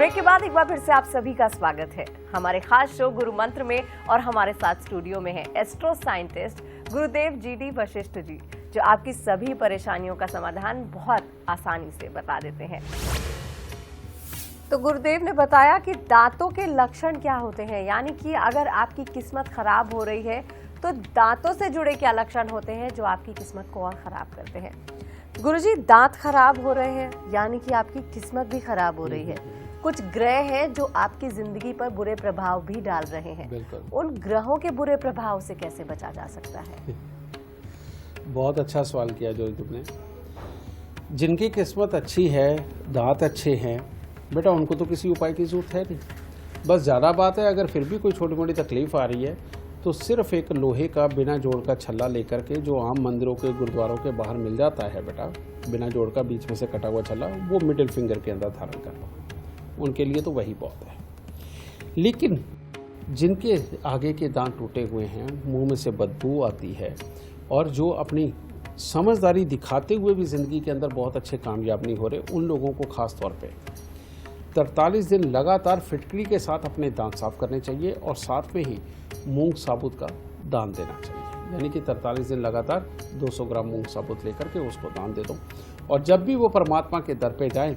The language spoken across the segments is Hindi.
ब्रेक के बाद एक बार फिर से आप सभी का स्वागत है हमारे खास शो गुरु मंत्र में। और हमारे साथ स्टूडियो में है एस्ट्रो साइंटिस्ट गुरुदेव जी.डी. वशिष्ठ जी, जो आपकी सभी परेशानियों का समाधान बहुत आसानी से बता देते हैं। तो गुरुदेव ने बताया कि दांतों के लक्षण क्या होते हैं, यानी कि अगर आपकी किस्मत खराब हो रही है तो दांतों से जुड़े क्या लक्षण होते हैं जो आपकी किस्मत को और खराब करते हैं। गुरुजी, दांत खराब हो रहे हैं यानी कि आपकी किस्मत भी खराब हो रही है। कुछ ग्रह हैं जो आपकी जिंदगी पर बुरे प्रभाव भी डाल रहे हैं। उन ग्रहों के बुरे प्रभाव से कैसे बचा जा सकता है? बहुत अच्छा सवाल किया जो तुमने। जिनकी किस्मत अच्छी है, दांत अच्छे हैं, बेटा उनको तो किसी उपाय की जरूरत है नहीं। बस ज़्यादा बात है, अगर फिर भी कोई छोटी मोटी तकलीफ आ रही है तो सिर्फ एक लोहे का बिना जोड़ का छल्ला लेकर के, जो आम मंदिरों के गुरुद्वारों के बाहर मिल जाता है बेटा, बिना जोड़ का बीच में से कटा हुआ छल्ला, वो मिडिल फिंगर के अंदर धारण कर लो, उनके लिए तो वही बहुत है। लेकिन जिनके आगे के दांत टूटे हुए हैं, मुंह में से बदबू आती है, और जो अपनी समझदारी दिखाते हुए भी ज़िंदगी के अंदर बहुत अच्छे कामयाब नहीं हो रहे, उन लोगों को ख़ास तौर पे 43 दिन लगातार फिटकरी के साथ अपने दांत साफ करने चाहिए और साथ में ही मूंग साबुत का दान देना चाहिए। यानी कि 43 दिन लगातार 200 ग्राम मूंग साबुत लेकर के उसको दान दे दो। और जब भी वो परमात्मा के दर पे जाएं,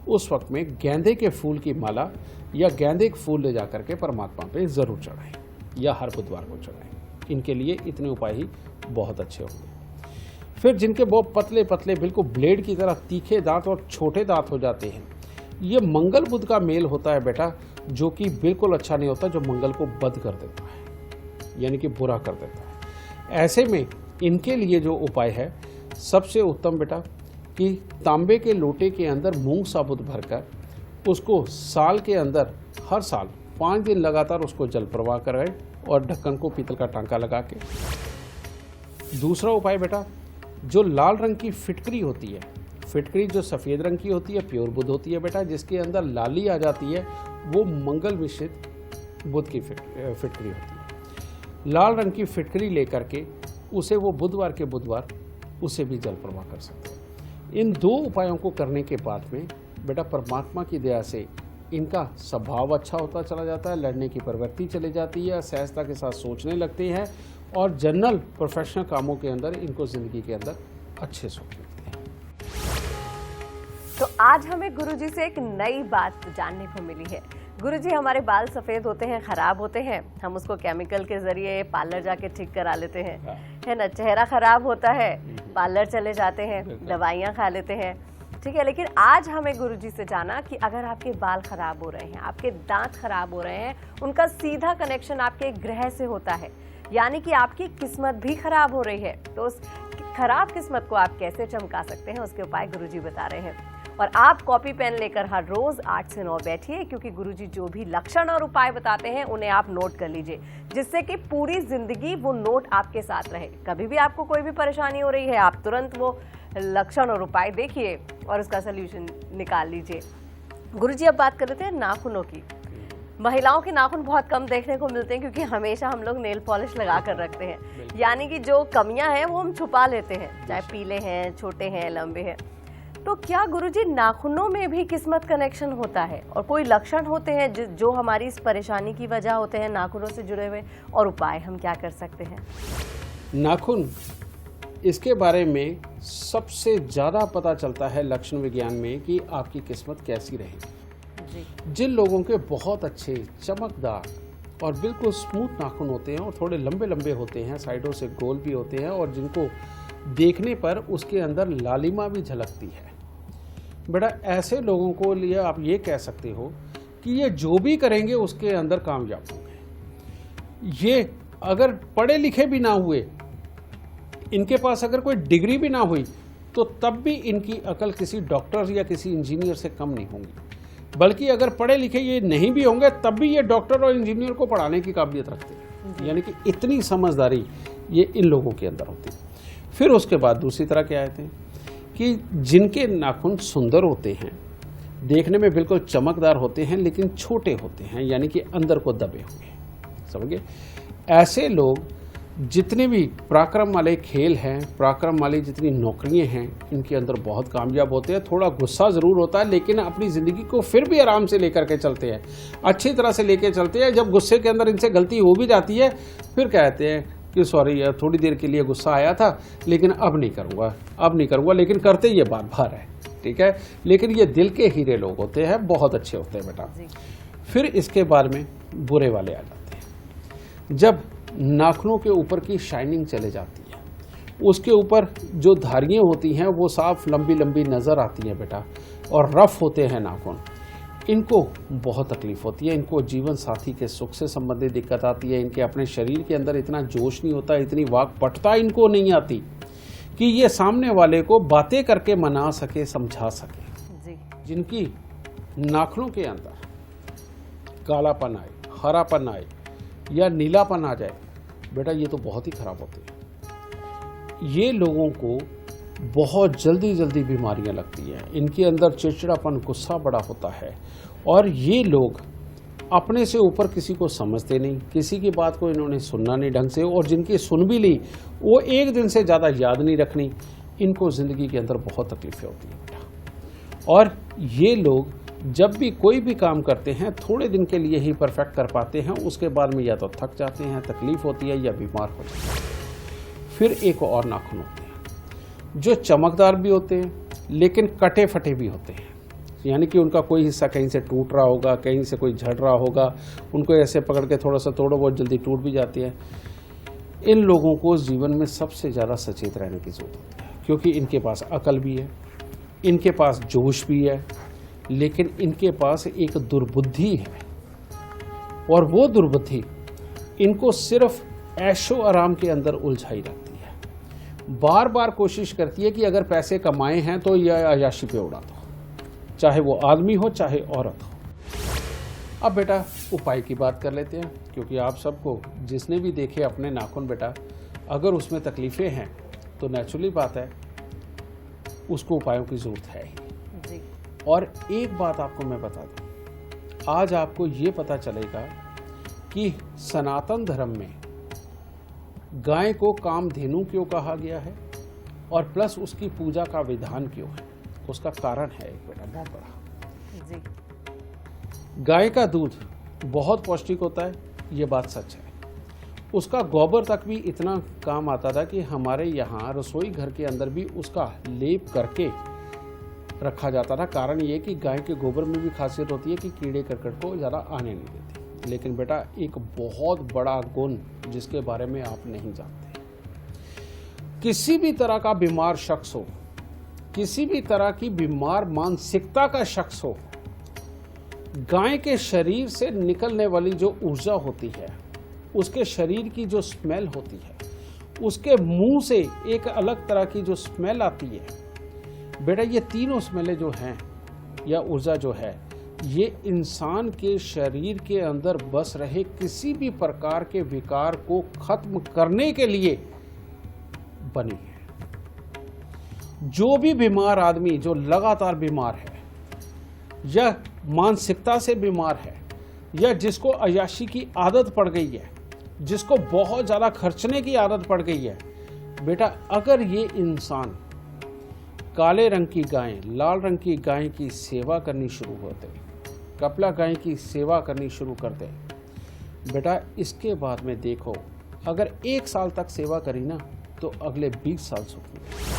उस वक्त में गेंदे के फूल की माला या गेंदे के फूल ले जा करके परमात्मा पे ज़रूर चढ़ाएं, या हर बुधवार को चढ़ाएं। इनके लिए इतने उपाय ही बहुत अच्छे होंगे। फिर जिनके बहुत पतले पतले बिल्कुल ब्लेड की तरह तीखे दांत और छोटे दांत हो जाते हैं, ये मंगल बुध का मेल होता है बेटा, जो कि बिल्कुल अच्छा नहीं होता, जो मंगल को बद कर देता है, यानी कि बुरा कर देता है। ऐसे में इनके लिए जो उपाय है सबसे उत्तम बेटा, कि तांबे के लोटे के अंदर मूंग साबुत भरकर उसको साल के अंदर हर साल 5 दिन लगातार उसको जल प्रवाह कराएं और ढक्कन को पीतल का टांका लगा के। दूसरा उपाय बेटा, जो लाल रंग की फिटकरी होती है, फिटकरी जो सफ़ेद रंग की होती है प्योर बुध होती है बेटा, जिसके अंदर लाली आ जाती है, वो मंगल मिश्रित बुध की फिटकरी होती है। लाल रंग की फिटकरी लेकर के उसे वो बुधवार के बुधवार उसे भी जल प्रवाह कर सकते हैं। इन 2 उपायों को करने के बाद में बेटा परमात्मा की दया से इनका स्वभाव अच्छा होता चला जाता है, लड़ने की प्रवृत्ति चली जाती है, सहजता के साथ सोचने लगते हैं, और जनरल प्रोफेशनल कामों के अंदर इनको ज़िंदगी के अंदर अच्छे सोच मिलते हैं। तो आज हमें गुरुजी से एक नई बात जानने को मिली है। गुरुजी, हमारे बाल सफ़ेद होते हैं, ख़राब होते हैं, हम उसको केमिकल के ज़रिए पार्लर जाके ठीक करा लेते हैं, है ना। चेहरा ख़राब होता है, पार्लर चले जाते हैं, दवाइयाँ खा लेते हैं, ठीक है। लेकिन आज हमें गुरुजी से जाना कि अगर आपके बाल खराब हो रहे हैं, आपके दांत खराब हो रहे हैं, उनका सीधा कनेक्शन आपके ग्रह से होता है, यानी कि आपकी किस्मत भी खराब हो रही है, तो उस खराब किस्मत को आप कैसे चमका सकते हैं, उसके उपाय गुरुजी बता रहे हैं। और आप कॉपी पेन लेकर हर रोज 8 से 9 बैठिए, क्योंकि गुरुजी जो भी लक्षण और उपाय बताते हैं उन्हें आप नोट कर लीजिए, जिससे कि पूरी जिंदगी वो नोट आपके साथ रहे। कभी भी आपको कोई भी परेशानी हो रही है, आप तुरंत वो लक्षण और उपाय देखिए और उसका सोल्यूशन निकाल लीजिए। गुरुजी, अब बात कर लेते हैं नाखूनों की। महिलाओं के नाखून बहुत कम देखने को मिलते हैं, क्योंकि हमेशा हम लोग नेल पॉलिश लगा कर रखते हैं, यानी कि जो कमियां हैं वो हम छुपा लेते हैं, चाहे पीले हैं, छोटे हैं, लंबे हैं। तो क्या गुरुजी नाखूनों में भी किस्मत कनेक्शन होता है, और कोई लक्षण होते हैं जो हमारी इस परेशानी की वजह होते हैं नाखूनों से जुड़े हुए, और उपाय हम क्या कर सकते हैं? नाखून, इसके बारे में सबसे ज़्यादा पता चलता है लक्षण विज्ञान में कि आपकी किस्मत कैसी रहेगी। जिन लोगों के बहुत अच्छे चमकदार और बिल्कुल स्मूथ नाखून होते हैं और थोड़े लंबे लंबे होते हैं, साइडों से गोल भी होते हैं, और जिनको देखने पर उसके अंदर लालिमा भी झलकती है बेटा, ऐसे लोगों को लिए आप ये कह सकते हो कि ये जो भी करेंगे उसके अंदर कामयाब होंगे। ये अगर पढ़े लिखे भी ना हुए, इनके पास अगर कोई डिग्री भी ना हुई, तो तब भी इनकी अकल किसी डॉक्टर या किसी इंजीनियर से कम नहीं होंगी। बल्कि अगर पढ़े लिखे ये नहीं भी होंगे, तब भी ये डॉक्टर और इंजीनियर को पढ़ाने की काबिलियत रखते हैं। यानी कि इतनी समझदारी ये इन लोगों के अंदर होती है। फिर उसके बाद दूसरी तरह क्या आते हैं कि जिनके नाखून सुंदर होते हैं, देखने में बिल्कुल चमकदार होते हैं, लेकिन छोटे होते हैं, यानी कि अंदर को दबे हुए, समझे। ऐसे लोग जितने भी पराक्रम वाले खेल हैं, पराक्रम वाली जितनी नौकरियां हैं, इनके अंदर बहुत कामयाब होते हैं। थोड़ा गुस्सा ज़रूर होता है, लेकिन अपनी ज़िंदगी को फिर भी आराम से लेकर के चलते हैं, अच्छी तरह से लेकर चलते हैं। जब गुस्से के अंदर इनसे गलती हो भी जाती है, फिर कहते हैं कि सॉरी यार, थोड़ी देर के लिए गुस्सा आया था, लेकिन अब नहीं करूँगा, लेकिन करते ये बार बार है, ठीक है। लेकिन ये दिल के हीरे लोग होते हैं, बहुत अच्छे होते हैं बेटा। फिर इसके बाद में बुरे वाले आ जाते हैं। जब नाखूनों के ऊपर की शाइनिंग चले जाती है, उसके ऊपर जो धारियाँ होती हैं वो साफ लंबी लंबी नज़र आती हैं बेटा, और रफ होते हैं नाखून, इनको बहुत तकलीफ होती है। इनको जीवन साथी के सुख से संबंधित दिक्कत आती है। इनके अपने शरीर के अंदर इतना जोश नहीं होता, इतनी वाकपटुता इनको नहीं आती कि ये सामने वाले को बातें करके मना सके, समझा सके। जिनकी नाखूनों के अंदर कालापन आए, हरापन आए या नीलापन आ जाए बेटा, ये तो बहुत ही खराब होती है। ये लोगों को बहुत जल्दी बीमारियां लगती हैं। इनके अंदर चिड़चिड़ापन, गुस्सा बड़ा होता है, और ये लोग अपने से ऊपर किसी को समझते नहीं, किसी की बात को इन्होंने सुनना नहीं ढंग से, और जिनकी सुन भी ली वो एक दिन से ज़्यादा याद नहीं रखनी। इनको ज़िंदगी के अंदर बहुत तकलीफें होती हैं बेटा। और ये लोग जब भी कोई भी काम करते हैं, थोड़े दिन के लिए ही परफेक्ट कर पाते हैं, उसके बाद में या तो थक जाते हैं, तकलीफ होती है, या बीमार हो जाते हैं। फिर एक और नाखून होते हैं जो चमकदार भी होते हैं, लेकिन कटे फटे भी होते हैं। यानी कि उनका कोई हिस्सा कहीं से टूट रहा होगा, कहीं से कोई झड़ रहा होगा, उनको ऐसे पकड़ के थोड़ा सा तोड़ो, बहुत जल्दी टूट भी जाती है। इन लोगों को जीवन में सबसे ज़्यादा सचेत रहने की जरूरत होती है, क्योंकि इनके पास अकल भी है, इनके पास जोश भी है, लेकिन इनके पास एक दुर्बुद्धि है, और वो दुर्बुद्धि इनको सिर्फ ऐशो आराम के अंदर उलझाई रखती है। बार बार कोशिश करती है कि अगर पैसे कमाए हैं तो यह अयाशी पे उड़ा दो, चाहे वो आदमी हो चाहे औरत हो। अब बेटा उपाय की बात कर लेते हैं, क्योंकि आप सबको जिसने भी देखे अपने नाखून बेटा, अगर उसमें तकलीफें हैं तो नेचुरली बात है उसको उपायों की जरूरत है ही। और एक बात आपको मैं बता दूं, आज आपको ये पता चलेगा कि सनातन धर्म में गाय को कामधेनु क्यों कहा गया है, और प्लस उसकी पूजा का विधान क्यों है। उसका कारण है एक बेटा बहुत बड़ा। गाय का दूध बहुत पौष्टिक होता है, ये बात सच है। उसका गोबर तक भी इतना काम आता था कि हमारे यहाँ रसोई घर के अंदर भी उसका लेप करके रखा जाता था। कारण ये कि गाय के गोबर में भी खासियत होती है कि कीड़े करकट को ज़्यादा आने नहीं देती। लेकिन बेटा एक बहुत बड़ा गुण जिसके बारे में आप नहीं जानते, किसी भी तरह का बीमार शख्स हो, किसी भी तरह की बीमार मानसिकता का शख्स हो, गाय के शरीर से निकलने वाली जो ऊर्जा होती है, उसके शरीर की जो स्मेल होती है, उसके मुंह से एक अलग तरह की जो स्मेल आती है बेटा, ये तीनों स्मेलें जो हैं या ऊर्जा जो है, ये इंसान के शरीर के अंदर बस रहे किसी भी प्रकार के विकार को खत्म करने के लिए बनी है। जो भी बीमार आदमी जो लगातार बीमार है, या मानसिकता से बीमार है, या जिसको अय्याशी की आदत पड़ गई है, जिसको बहुत ज़्यादा खर्चने की आदत पड़ गई है बेटा, अगर ये इंसान काले रंग की गाय, लाल रंग की गाय की सेवा करनी शुरू होते, कपला गाय की सेवा करनी शुरू कर दे बेटा, इसके बाद में देखो अगर 1 साल तक सेवा करी ना तो अगले 20 साल सुख मिलेगा।